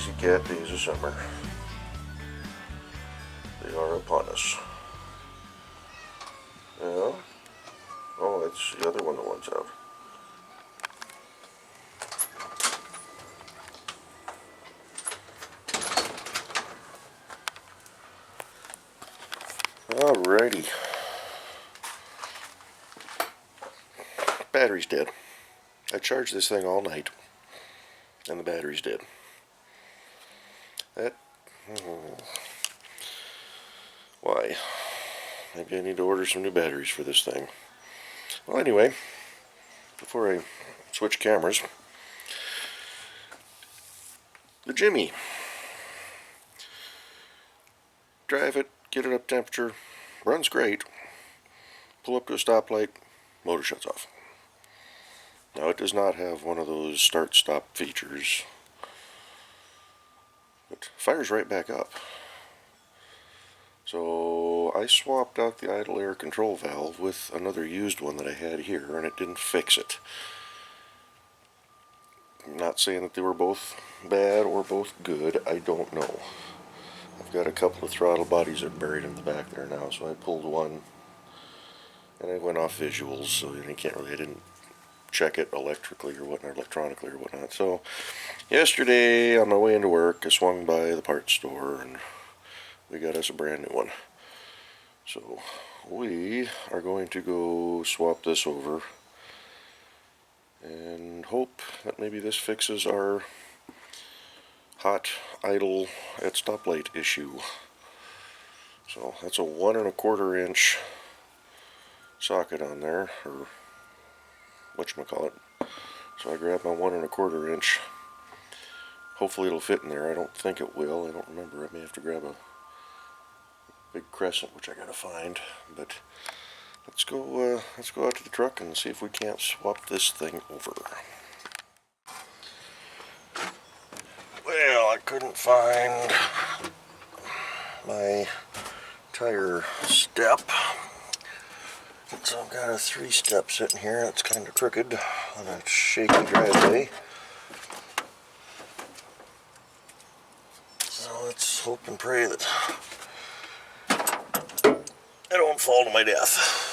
lazy cat days of summer. They are upon us. Yeah. Oh, it's the other one that wants out. Alrighty. Battery's dead. I charged this thing all night, and the battery's dead. Why? Maybe I need to order some new batteries for this thing. Well, anyway, before I switch cameras, the Jimmy. Drive it, get it up temperature, runs great. Pull up to a stoplight, motor shuts off. Now, it does not have one of those start-stop features, but fires right back up. So I swapped out the idle air control valve with another used one that I had here, and it didn't fix it. I'm not saying that they were both bad or both good, I don't know. I've got a couple of throttle bodies that are buried in the back there now, so I pulled one, and I went off visuals, so I didn't check it electronically or whatnot. So yesterday on my way into work, I swung by the parts store and we got us a brand new one. So we are going to go swap this over and hope that maybe this fixes our hot idle at stoplight issue. So that's a 1 1/4 inch socket on there, or whatchamacallit. So I grabbed my 1 1/4 inch. Hopefully it'll fit in there. I don't think it will. I don't remember. I may have to grab a big crescent, which I gotta find. But let's go out to the truck and see if we can't swap this thing over. Well, I couldn't find my tire step. So I've got a 3-step sitting here that's kind of crooked on a shaky driveway. So let's hope and pray that I don't fall to my death.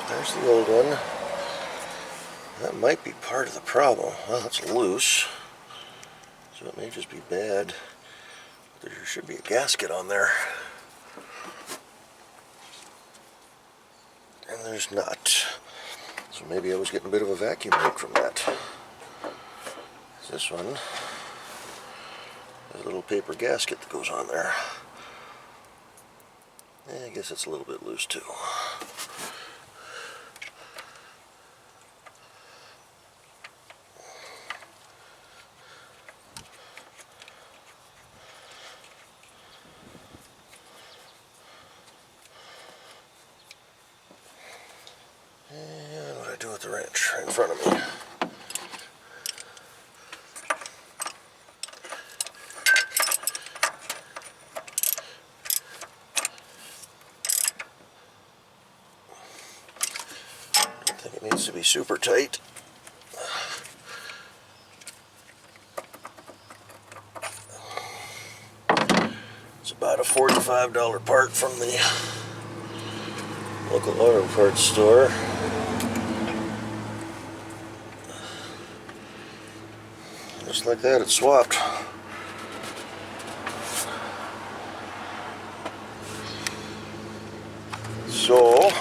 There's the old one. That might be part of the problem. Well, it's loose, so it may just be bad. There should be a gasket on there. And there's not. So maybe I was getting a bit of a vacuum leak from that. This one has a little paper gasket that goes on there. I guess it's a little bit loose too. And what do I do with the wrench right in front of me? Don't think it needs to be super tight. It's about a $45 part from the local auto parts store. Just like that, it's swapped. So,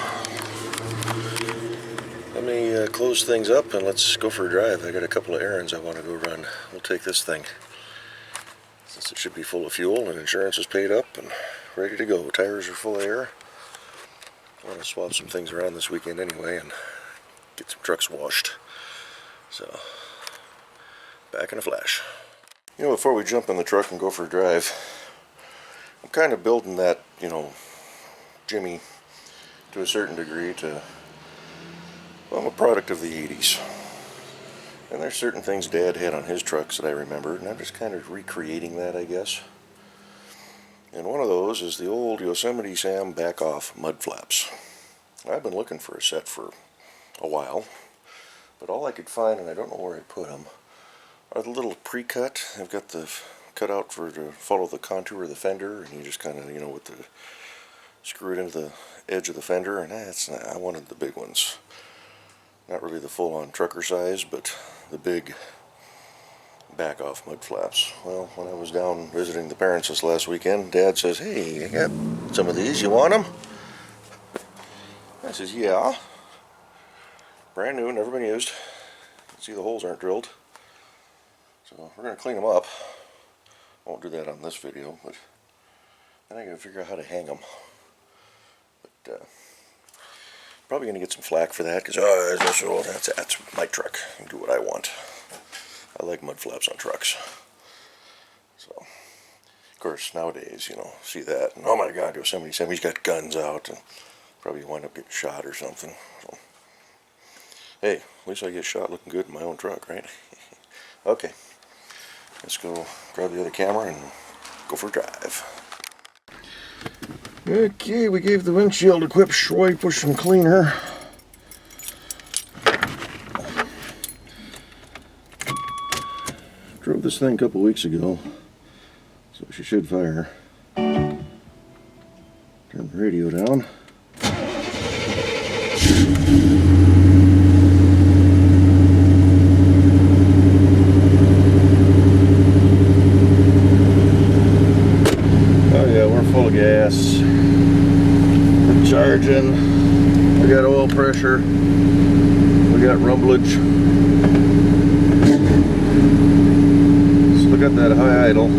let me close things up and let's go for a drive. I got a couple of errands I want to go run. We'll take this thing, since it should be full of fuel and insurance is paid up and ready to go. Tires are full of air. I want to swap some things around this weekend anyway and get some trucks washed. So, back in a flash. You know, before we jump in the truck and go for a drive, I'm kind of building that, Jimmy to a certain degree to, well, I'm a product of the 80s. And there's certain things Dad had on his trucks that I remember, and I'm just kind of recreating that, I guess. And one of those is the old Yosemite Sam back-off mud flaps. I've been looking for a set for a while, but all I could find, and I don't know where I put them, are the little pre-cut. I've got the cutout to follow the contour of the fender, and you just kind of, with the screw it into the edge of the fender, and I wanted the big ones. Not really the full-on trucker size, but the big back-off mud flaps. Well, when I was down visiting the parents this last weekend, Dad says, "Hey, I got some of these. You want them?" I says, "Yeah." Brand new, never been used. See, the holes aren't drilled. So we're going to clean them up. I won't do that on this video, but then I got to figure out how to hang them. But probably going to get some flack for that, because that's my truck. I can do what I want. I like mud flaps on trucks. So, of course, nowadays, see that, and oh my God, Yosemite Sammy's got guns out, and probably wind up getting shot or something. So, hey, at least I get shot looking good in my own truck, right? Okay, let's go grab the other camera and go for a drive. Okay, we gave the windshield a quick swipe with some cleaner. Drove this thing a couple weeks ago, so she should fire. Turn the radio down. Oh yeah, we're full of gas. We're charging. We got oil pressure. We got rumblage. Look at that high idle.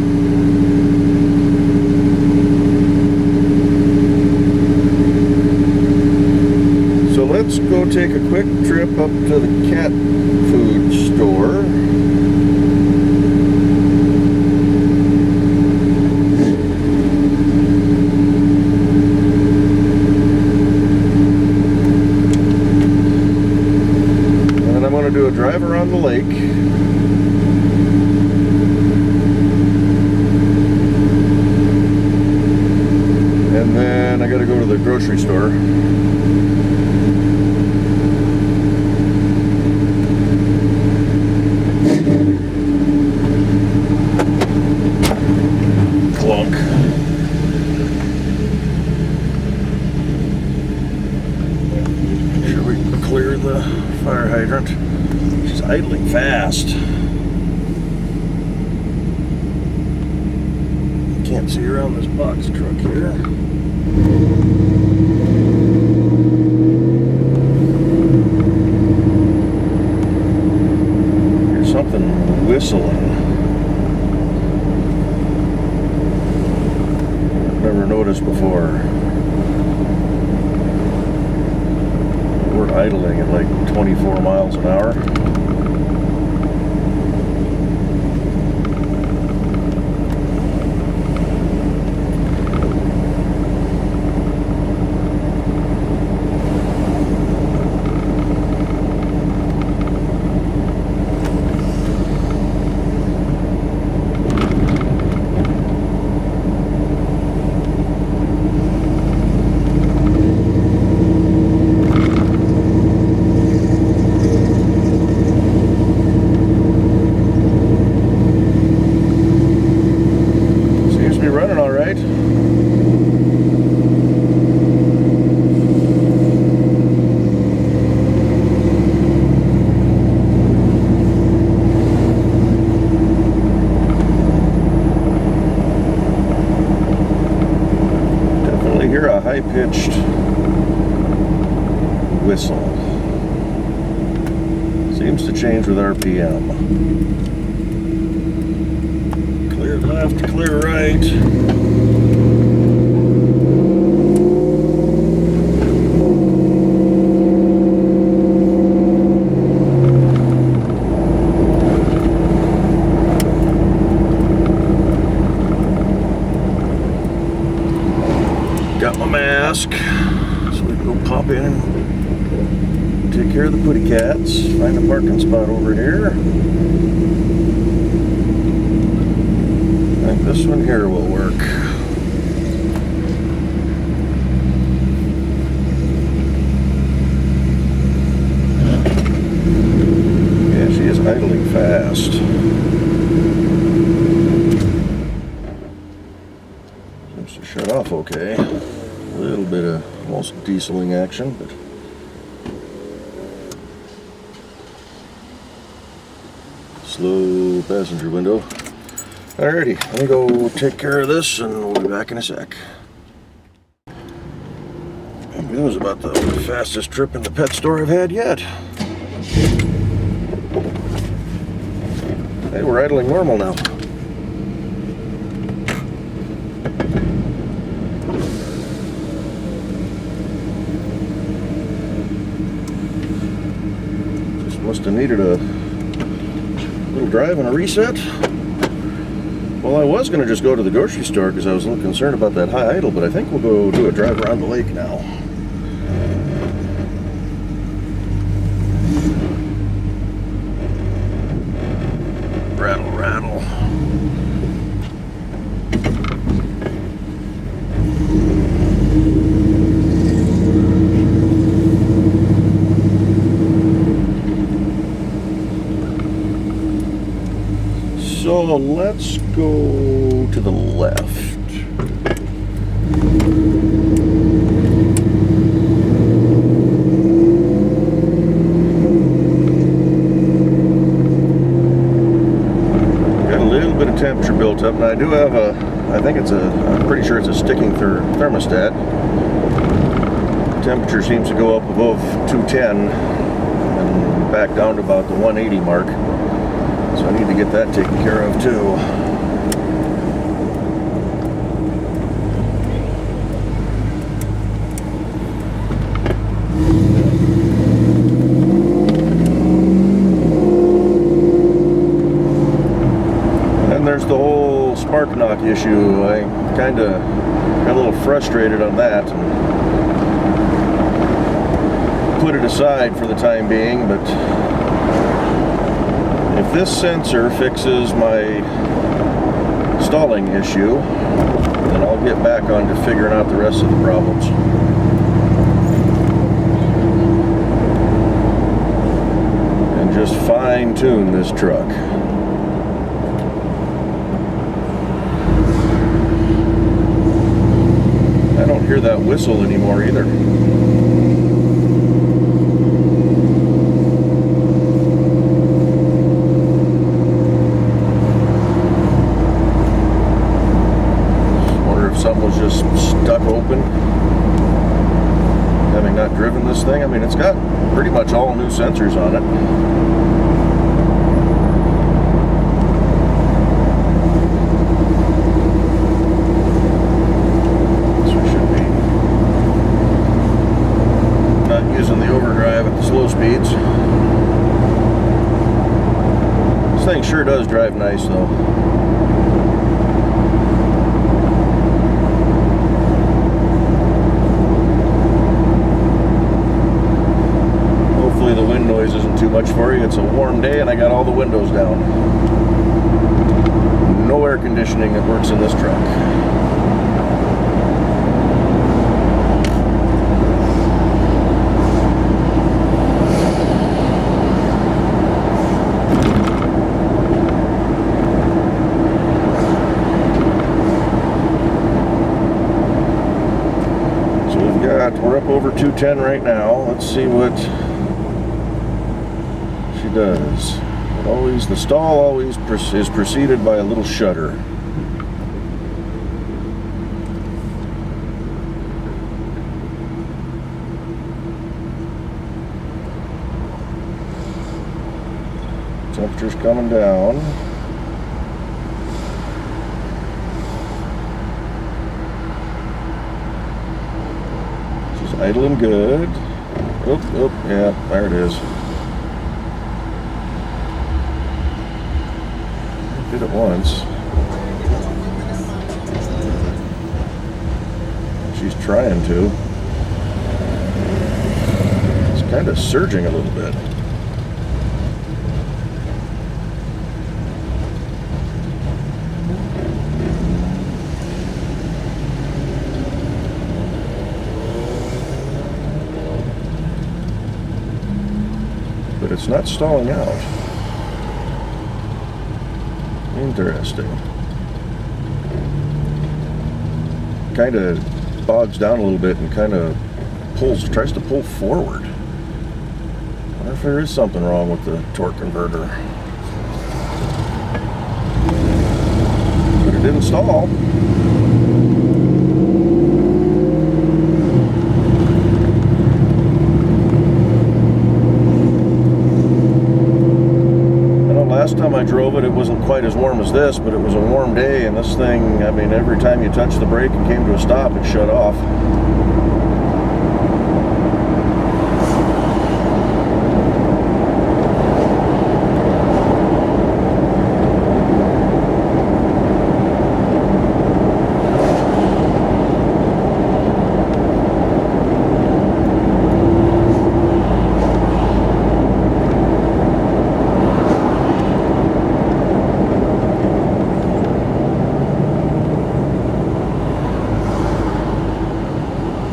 So let's go take a quick trip up to the cat food store. And then I'm going to do a drive around the lake. And then I gotta go to the grocery store. Clunk. Make sure we clear the fire hydrant. She's idling fast. Can't see around this box truck here. Here's something whistling. Never noticed before. We're idling at like 24 miles an hour. High-pitched whistle. Seems to change with RPM. Clear left, clear right. Got my mask, so we can go pop in and take care of the putty cats. Find a parking spot over here. I think this one here will work. Yeah, she is idling fast. Seems to shut off okay. A little bit of almost dieseling action, but slow passenger window. Alrighty, let me go take care of this and we'll be back in a sec. Maybe that was about the fastest trip in the pet store I've had yet. Hey, we're idling normal now. Just must have needed a little drive and a reset. Well, I was going to just go to the grocery store because I was a little concerned about that high idle, but I think we'll go do a drive around the lake now. Rattle, rattle. So let's go to the left. Got a little bit of temperature built up, and I do have I'm pretty sure it's a sticking thermostat. Temperature seems to go up above 210 and back down to about the 180 mark. So I need to get that taken care of too. And there's the whole spark knock issue. I kind of got a little frustrated on that and put it aside for the time being, but if this sensor fixes my stalling issue, then I'll get back on to figuring out the rest of the problems. And just fine-tune this truck. I don't hear that whistle anymore either. Something was just stuck open, having not driven this thing. I mean, it's got pretty much all new sensors on it. So we should be not using the overdrive at the slow speeds. This thing sure does drive nice though. The wind noise isn't too much for you. It's a warm day and I got all the windows down. No air conditioning that works in this truck. So we're up over 210 right now. Let's see what does. The stall always is preceded by a little shudder. Temperature's coming down. She's idling good. Oop, yeah, there it is. Did it once. She's trying to. It's kind of surging a little bit. But it's not stalling out. Interesting. Kind of bogs down a little bit and kind of tries to pull forward. I wonder if there is something wrong with the torque converter. But it didn't stall. Last time I drove it, it wasn't quite as warm as this, but it was a warm day, and this thing, I mean, every time you touched the brake and came to a stop, it shut off.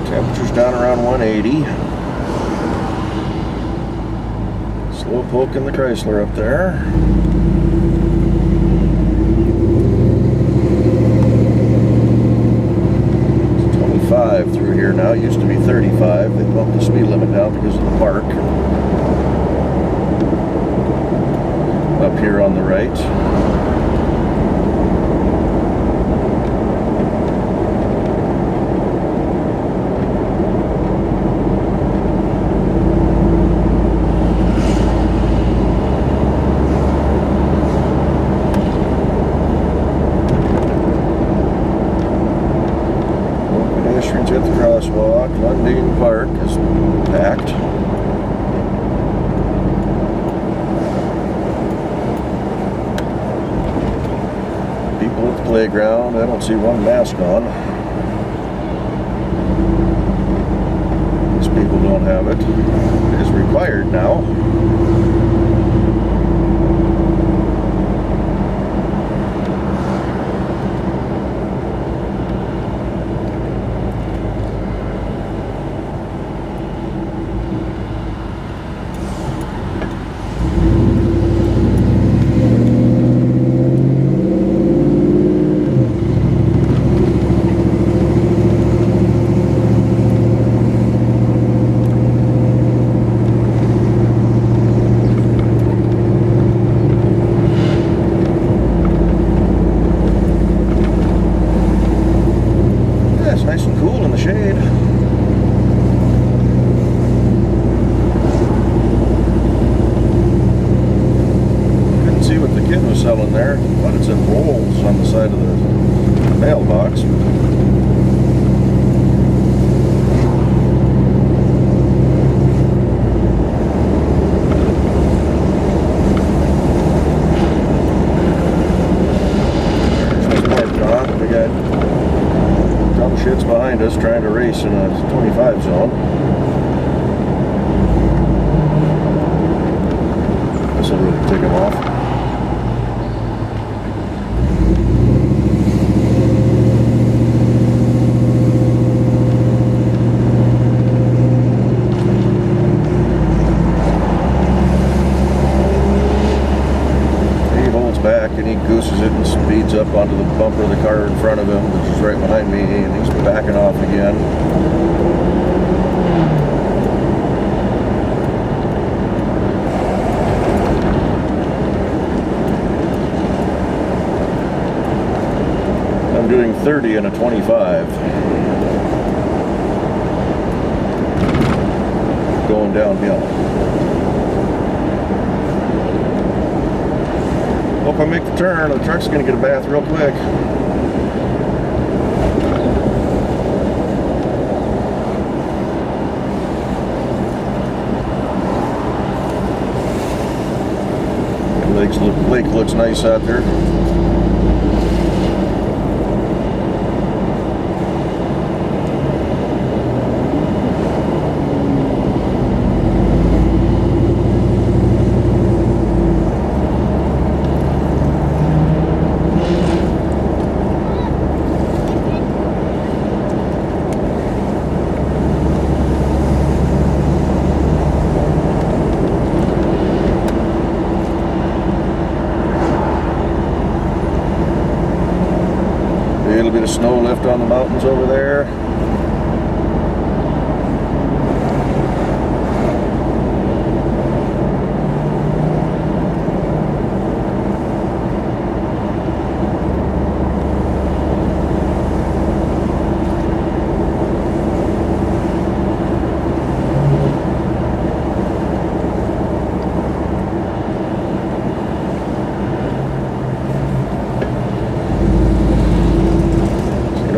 Temperature's down around 180. Slow poking the Chrysler up there. It's 25 through here now. It used to be 35. They bumped the speed limit down because of the park. Up here on the right. At the crosswalk, Lundin Park is packed. People at the playground, I don't see one mask on. These people don't have it. It is required now. Nice and cool in the shade. Couldn't see what the kid was selling there, but it's in rolls on the side of the mailbox. We got shit's behind us trying to race in a 25 zone. This will really tick him off. Back and he gooses it and speeds up onto the bumper of the car in front of him, which is right behind me, and he's backing off again. I'm doing 30 in a 25. Going downhill. Hope I make the turn, the truck's going to get a bath real quick. The lake looks nice out there. around the mountains over there.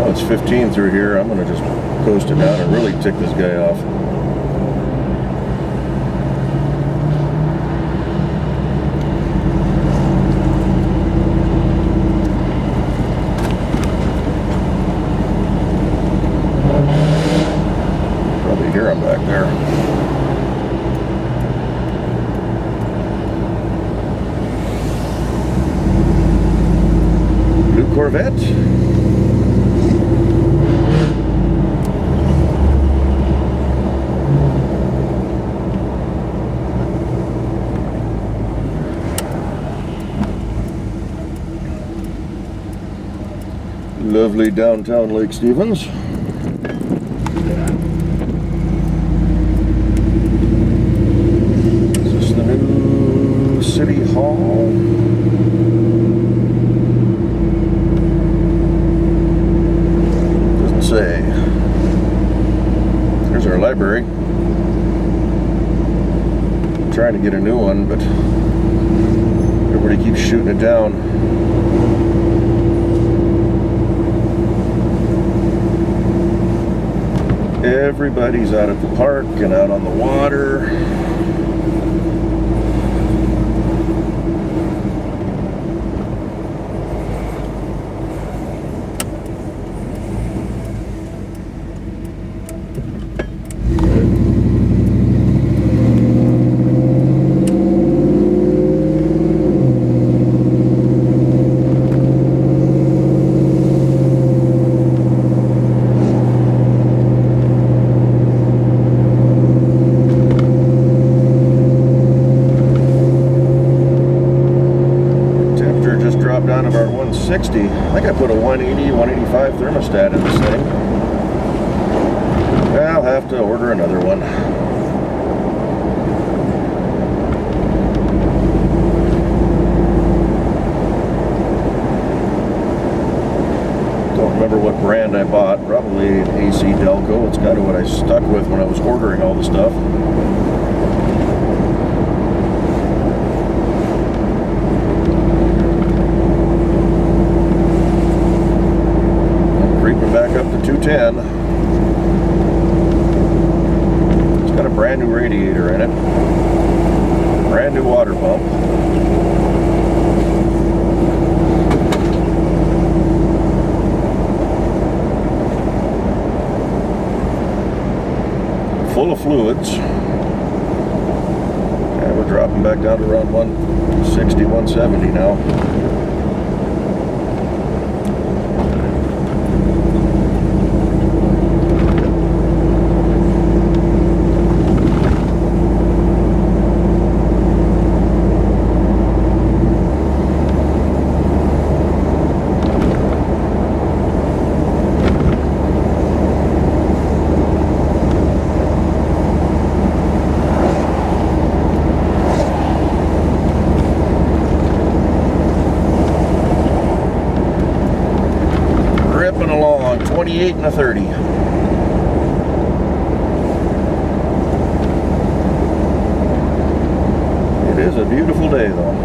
It's 15 through here. I'm going to just coast it down and really tick this guy off. Probably hear him back there. Blue Corvette. Lovely downtown Lake Stevens. Is this the new City Hall? Doesn't say. There's our library. I'm trying to get a new one, but everybody keeps shooting it down. Everybody's out at the park and out on the water. Down to about 160. I think I put a 180, 185 thermostat in this thing. I'll have to order another one. Don't remember what brand I bought. Probably an AC Delco. It's kind of what I stuck with when I was ordering all the stuff. Back up to 210. It's got a brand new radiator in it. Brand new water pump. Full of fluids. And we're dropping back down to around 160, 170 now. Along 28 and a 30. It is a beautiful day though.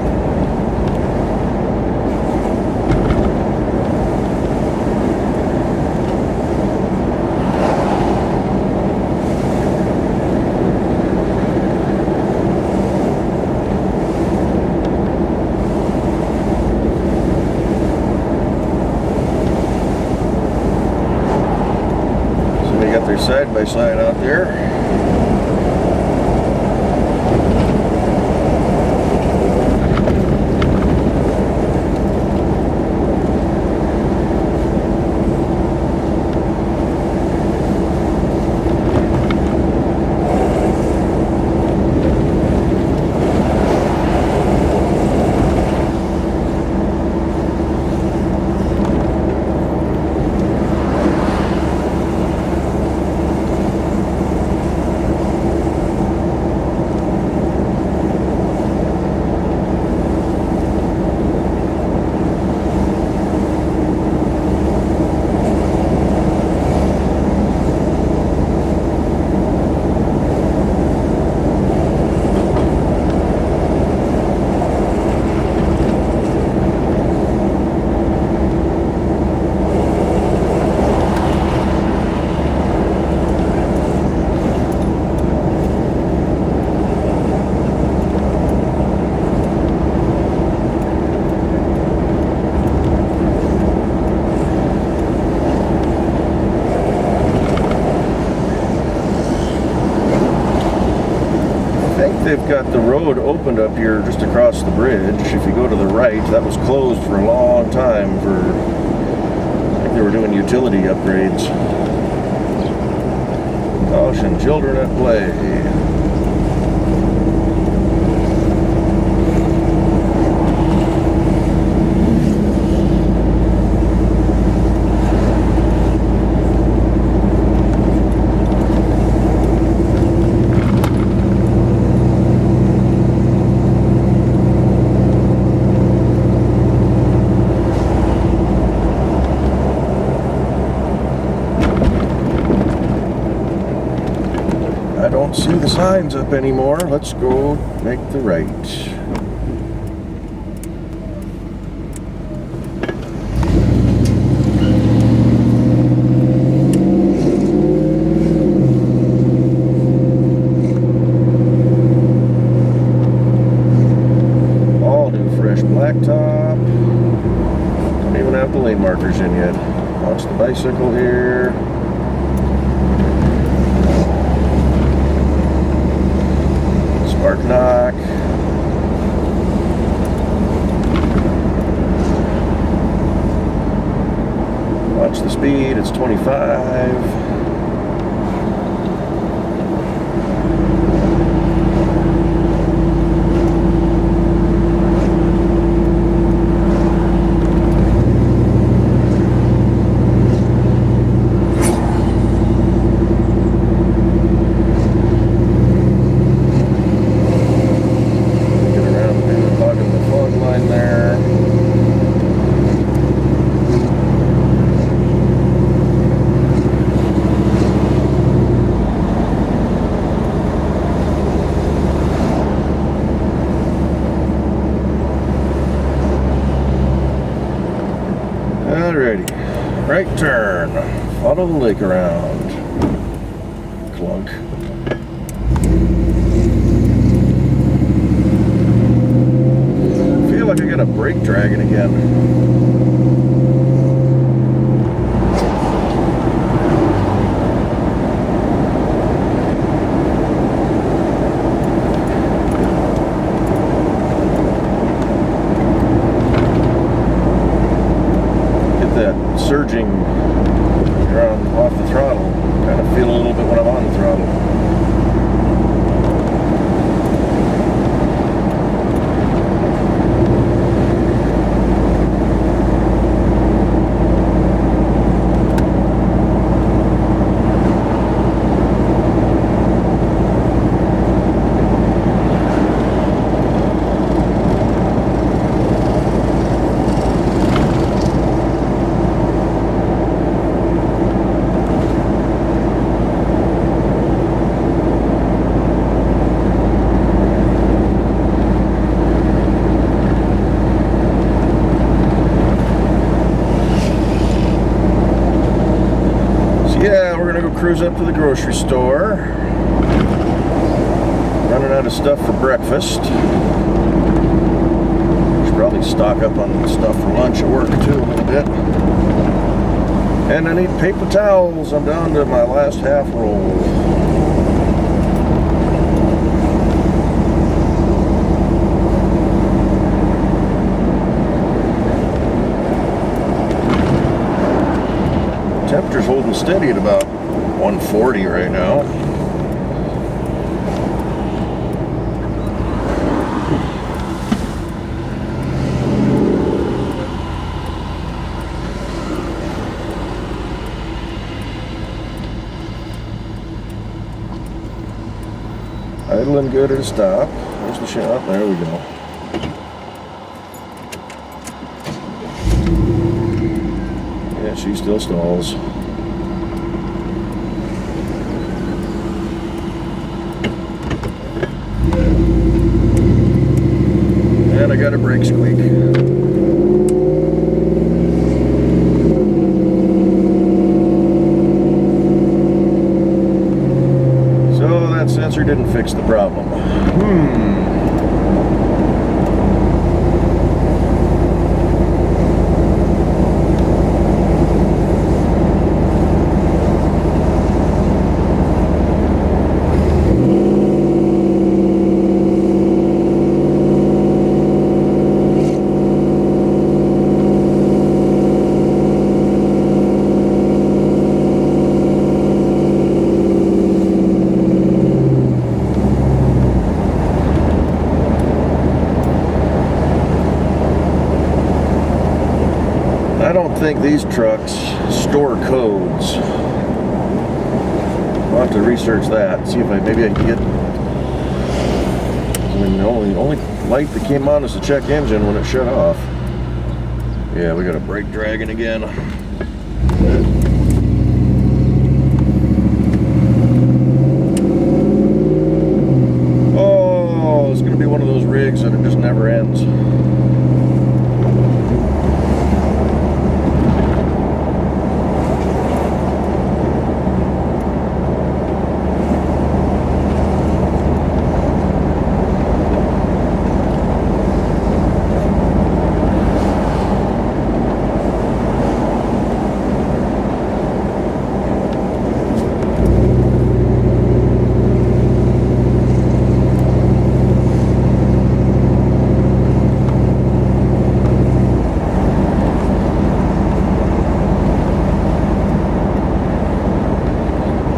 Side by side out there. they've got the road opened up here just across the bridge. If you go to the right, that was closed for a long time for, I think they were doing utility upgrades. Caution, children at play. Don't see the signs up anymore. Let's go make the right. All new fresh blacktop. Don't even have the lane markers in yet. Watch the bicycle here. Spark knock. Watch the speed, it's 25. Alrighty, right turn, follow the lake around, clunk. I feel like I got a brake dragging again. Surging around off the throttle. Kind of feel a little bit when I'm on the throttle. Cruise up to the grocery store. Running out of stuff for breakfast. Should probably stock up on stuff for lunch at work too a little bit. And I need paper towels. I'm down to my last half roll. Temperature's holding steady at about 140 right now. Idling good at a stop. There's the shot. There we go. Yeah, she still stalls. And I got a brake squeak. So that sensor didn't fix the problem. think these trucks store codes. I'll have to research that, see if maybe I can get. I mean, the only light that came on is the check engine when it shut off. Yeah, we got a brake dragging again. Oh, it's gonna be one of those rigs that it just never ends.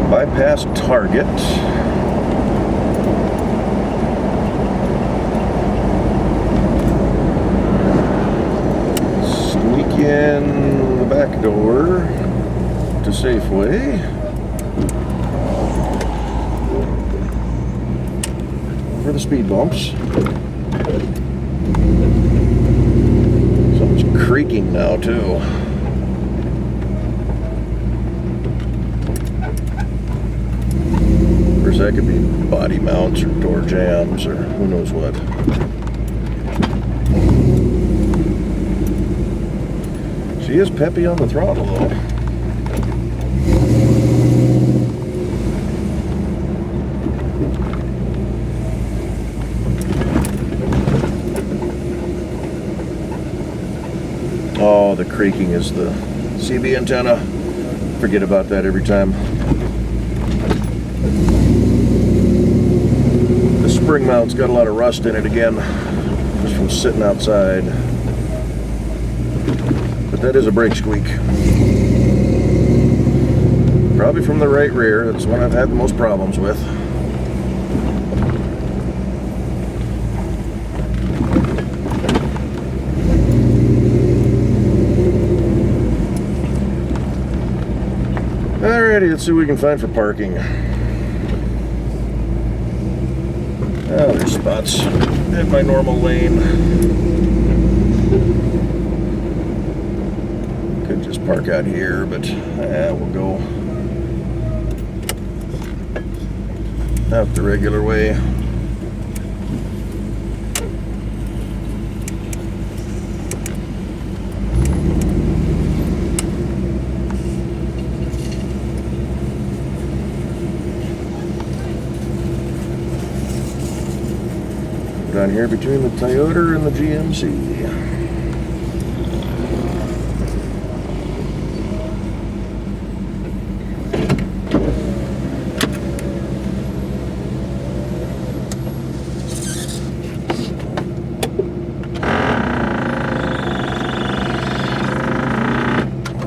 Bypass Target. Sneak in the back door to Safeway. For the speed bumps. Something's creaking now too. That could be body mounts or door jams or who knows what. She is peppy on the throttle though. Oh, the creaking is the CB antenna. Forget about that every time. The spring mount's got a lot of rust in it again, just from sitting outside. But that is a brake squeak. Probably from the right rear. That's one I've had the most problems with. Alrighty, let's see what we can find for parking. Oh, there's spots in my normal lane. Could just park out here, but we'll go out the regular way. Down here between the Toyota and the GMC.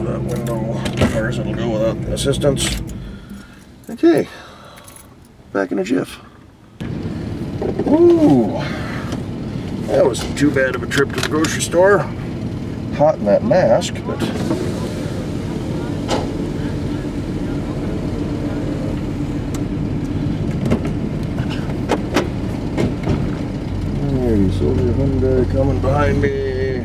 That window, as far as it'll go without assistance. Okay, back in a jiff. Ooh, that wasn't too bad of a trip to the grocery store. Hot in that mask, but alrighty, Silver Hyundai coming behind me.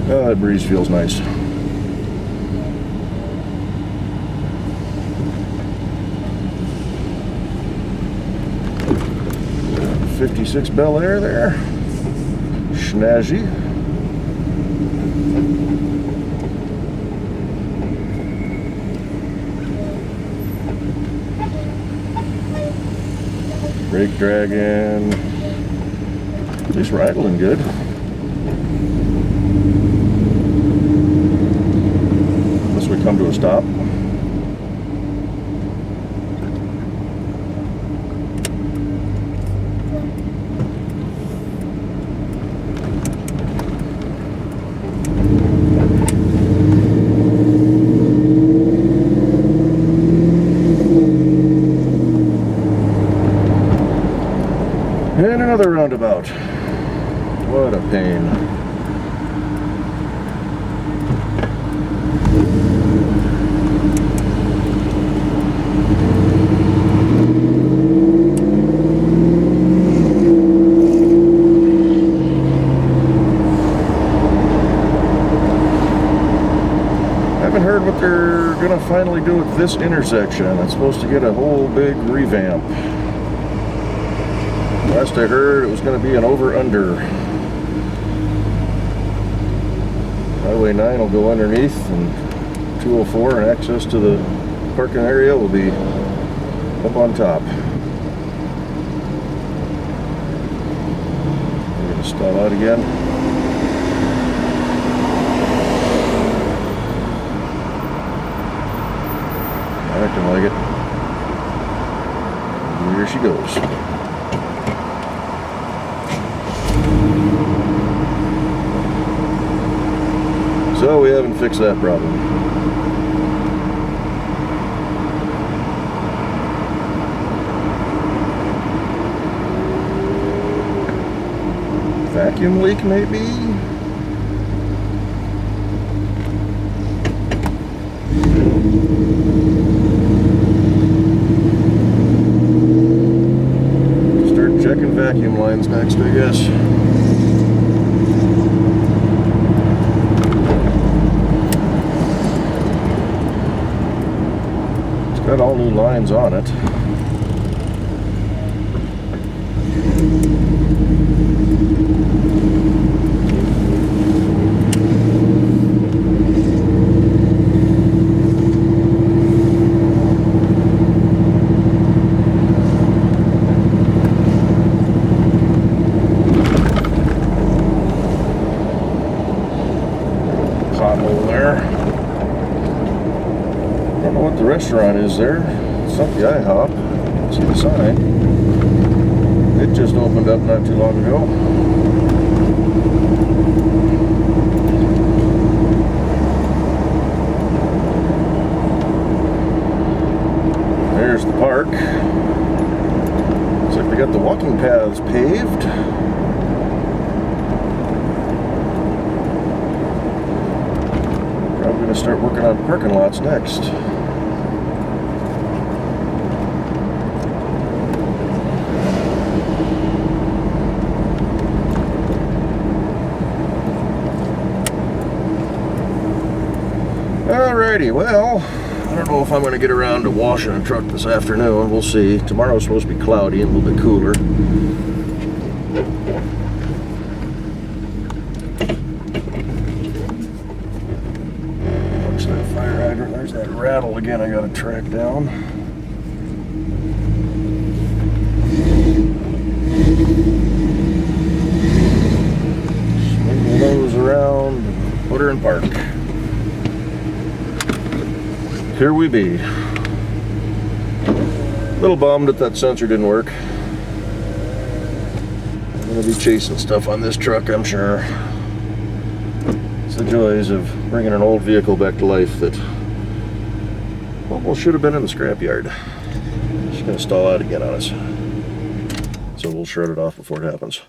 That breeze feels nice. '56 Bel Air there. Snazzy. Brake dragging. At least idling good. We come to a stop. Another roundabout. What a pain. Heard what they're gonna finally do at this intersection. It's supposed to get a whole big revamp. Last I heard, it was gonna be an over-under. Highway 9 will go underneath, and 204 and access to the parking area will be up on top. We're gonna stall out again. Acting like it. And here she goes. So we haven't fixed that problem. Vacuum leak maybe? Checking vacuum lines next, I guess. It's got all new lines on it. Pothole there. I don't know what the restaurant is there. It's not the IHOP. See the sign. It just opened up not too long ago. There's the park. Looks like they got the walking paths paved. Probably going to start working on parking lots next. Alrighty, well, I don't know if I'm going to get around to washing a truck this afternoon. We'll see. Tomorrow's supposed to be cloudy and a little bit cooler. Watch that fire hydrant. There's that rattle again I got to track down. Swing those around and put her in park. Here we be. A little bummed that that sensor didn't work. I'm gonna be chasing stuff on this truck, I'm sure. It's the joys of bringing an old vehicle back to life that almost should have been in the scrapyard. She's gonna stall out again on us. So we'll shred it off before it happens.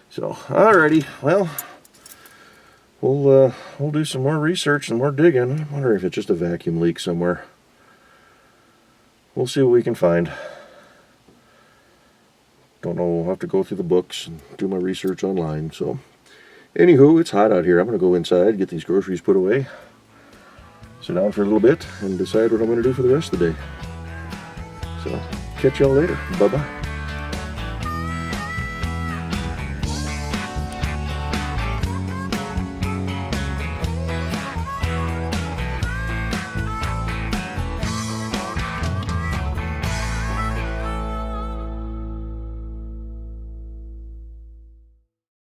So, alrighty, well, we'll do some more research and more digging. I wonder if it's just a vacuum leak somewhere. We'll see what we can find. Don't know, we'll have to go through the books and do my research online. So, anywho, it's hot out here. I'm going to go inside, get these groceries put away, sit down for a little bit, and decide what I'm going to do for the rest of the day. So, catch y'all later. Bye-bye.